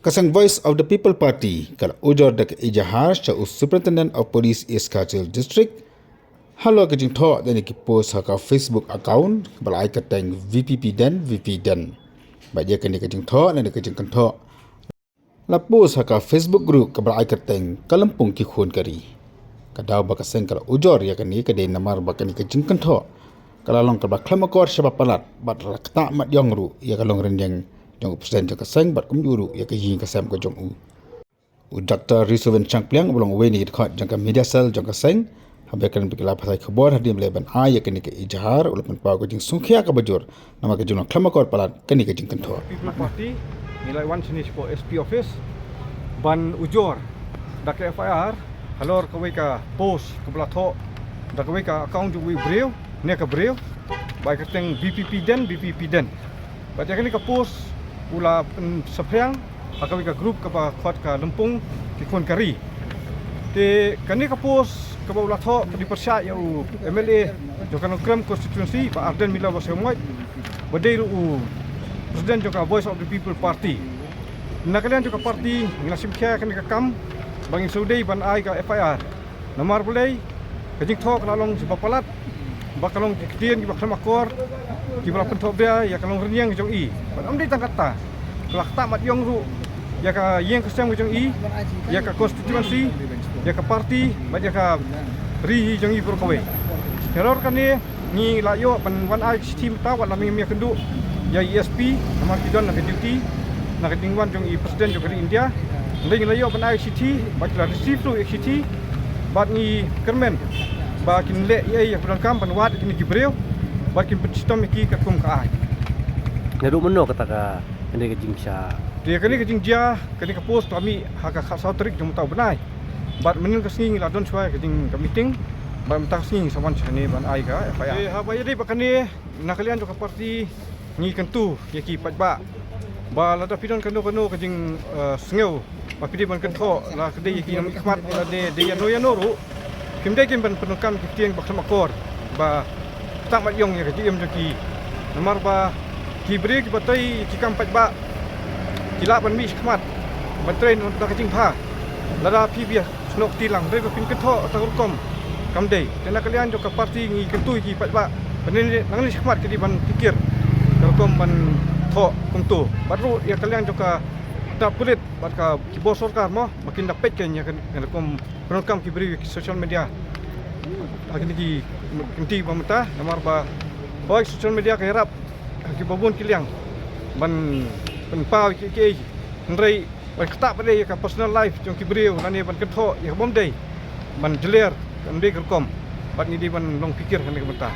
Kasang Voice of the People Party kala ujor dak ijahar cha Superintendent of Police East Kachil District halo kajing tho dan ki post haka Facebook account balai kateng VPP den ba dia kan kajing tho dan kajing kan tho la post haka Facebook group ka balai kateng kalampung ki khun kari kadau ba kaseng kala ujor ya kan ni kade namar ba kan kajing kan tho kala long ka ba klamakor shabab palat bat rakta mat yong ru ya kalong rendeng jong presiden jaka seng bat kum yuru ya ka yin ka sam ka jong u Dr. Risuven Changpliang bolong weni dekat jangka media sel jangka seng habekan bikila pasai khabar hadim leban ya kini ke ijahar ulapan pau ka jing sungkhia ka bajur nama ka jong klamakor palat kini ka jing kanthor People Party nilai wan sini ko SP office ban ujor dak FIR halor ka ka post ka blatho dak ka account wi breu ne ka breu bai ka teng BPP den baca kini ka post ula sepriang akawi ka group ka ba khot ka Lampung ki kon kari te kani ka post ka ba ula tho di persya ya u MLA jokan kram constituency ba Arden Mila ba semoi badai u presiden joka Voice of the People Party nakalian joka parti ngasim kya kani ka kam bangin saudai ban ai ka FIR namar boleh kajing tho ka long sibapalat bakalong kitian ki bakal makor ki bala pentok dia ya kalong renyang jong i ban amdai tangkata kelak tak mat yong ru ya ka yeng kesam jong i ya ka konstituensi ya ka parti ba ya ka ri jong i berkowe teror kan ni layo ban wan ai team ta wat laming mi kendu ya ESP nama kidon na duty na kedingwan jong i presiden jong dari India ndai layo ban ai city ba la receive tu city bat ni kermen ba kin le ye ya pulang kam ban wat kini gibreu ba kin pecistom ki ka kum ka ai Neru meno kata ka kene ke jingsha. dia kini ke jingja kini ke post kami haka khasau trik jom tau benai bat menin ke singi la don chua ke jing ka meeting ba mentang singi sawan chane ban ai ka fa ya ha ba yadi ba kani nakalian joka parti ni kentu ye ki pat ba la da pidon kanu ke jing sngeu ba pidi ban kentho la ke de ki nam ikmat la de ya no ru kimdai kim ban penukam ki tieng ba makor ba tak mat yong ya ke jim joki nomor ba ki beri ki batai ki kam pat ba kila ban mi khmat ban train untuk kajing pha lada pibia snok tilang dai ba pin ketho tarukom kam dei tena kalian joka parti ngi kentu ki pat ba banin nang ni khmat ke di ban pikir tarukom ban tho kumtu baru ya kalian joka tak kulit bat ka ki bosor ka mo makin dapat kenya kan tarukom penukam ki beri social media akhirnya ki kenti pamata nomor ba boy social media ka harap ki babun kiliang ban penpau ki ndrei ban kata pada ya ka personal life jong ki breu nani ban ketho ya bom dei ban jeler kan dei kerkom bat ni di ban long pikir kan ke mata